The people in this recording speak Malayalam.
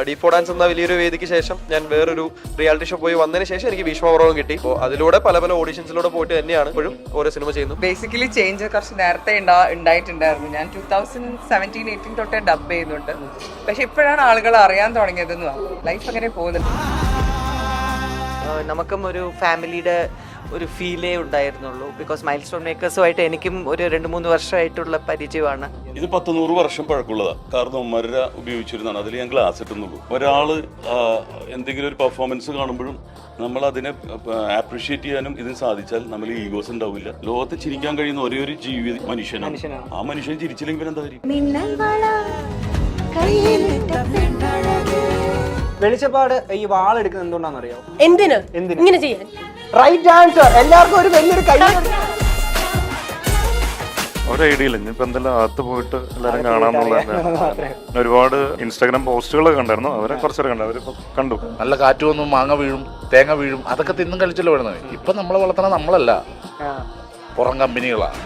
D4 ഡാൻസ് എന്ന വലിയൊരു വേദിക്ക് ശേഷം ഞാൻ വേറൊരു റിയാലിറ്റി ഷോ പോയി വന്നതിന് ശേഷം എനിക്ക് ഭീഷ്മപർവ്വം കിട്ടി. അപ്പോൾ അതിലൂടെ പല ഓഡീഷൻസിലൂടെ പോയിട്ട് തന്നെയാണ് ഇപ്പോഴും ഓരോ സിനിമ ചെയ്യുന്നത്. ബേസിക്കലി ചേഞ്ച് കുറച്ച് നേരത്തെ ഉണ്ടായിട്ടുണ്ടായിരുന്നു. ഞാൻ 2017-18 തൊട്ടേ ഡബ് ചെയ്യുന്നുണ്ട്. പക്ഷെ ഇപ്പോഴാണ് ആളുകൾ അറിയാൻ തുടങ്ങിയതെന്ന് പറഞ്ഞു. ലൈഫ് അങ്ങനെ പോകുന്നുണ്ട്. നമുക്കും ഒരു ഫാമിലിയുടെ ഒരു ഫീലേ ഉണ്ടായിരുന്നുള്ളൂ. ബിക്കോസ് മൈൽ സ്റ്റോൺ മേക്കേഴ്സുമായിട്ട് എനിക്കും ഒരു 2-3 വർഷമായിട്ടുള്ള പരിചയമാണ്. ഇത് 100 വർഷം പഴക്കമുള്ളതാണ്. കാരണം മര ഉപയോഗിച്ചിരുന്നതാണ്. അതിൽ ഞാൻ ഗ്ലാസ് ഇട്ടുന്നുള്ളൂ. ഒരാള് എന്തെങ്കിലും ഒരു പെർഫോമൻസ് കാണുമ്പോഴും നമ്മൾ അതിനെ അപ്രീഷിയേറ്റ് ചെയ്യാനും ഇതിന് സാധിച്ചാൽ നമ്മൾ ഈഗോസ് ഉണ്ടാവില്ല. ലോകത്ത് ചിരിക്കാൻ കഴിയുന്ന ഒരേ ഒരു ജീവി മനുഷ്യനാണ്. ആ മനുഷ്യൻ ചിരിച്ചില്ലെങ്കിൽ പിന്നെ എന്താ കാര്യം? വെളിച്ചപ്പാട് ഈ വാളെടുക്കുന്നത് എന്തുകൊണ്ടാണെന്ന് അറിയാമോ? എന്തിന് ഇങ്ങനെ ചെയ്യാൻ? Right answer. എല്ലാവർക്കും ഒരു വലിയൊരു കൈ. ഒരു ഐഡിയ ഇല്ല. ഇനിയിപ്പോൾ എന്തെല്ലാം അകത്ത് പോയിട്ട് എല്ലാവരും കാണാമെന്നുള്ള ഒരുപാട് ഇൻസ്റ്റാഗ്രാം പോസ്റ്റുകളൊക്കെ കണ്ടായിരുന്നു. അവരെ കുറച്ചേരം കണ്ടു. അവരിപ്പോൾ കണ്ടു. നല്ല കാറ്റ് വന്നു, മാങ്ങ വീഴും, തേങ്ങ വീഴും, അതൊക്കെ തിന്നും കഴിച്ചല്ലോ വരുന്നത്. ഇപ്പം നമ്മളെ വളർത്തണ നമ്മളല്ല, പുറം കമ്പനികളാണ്.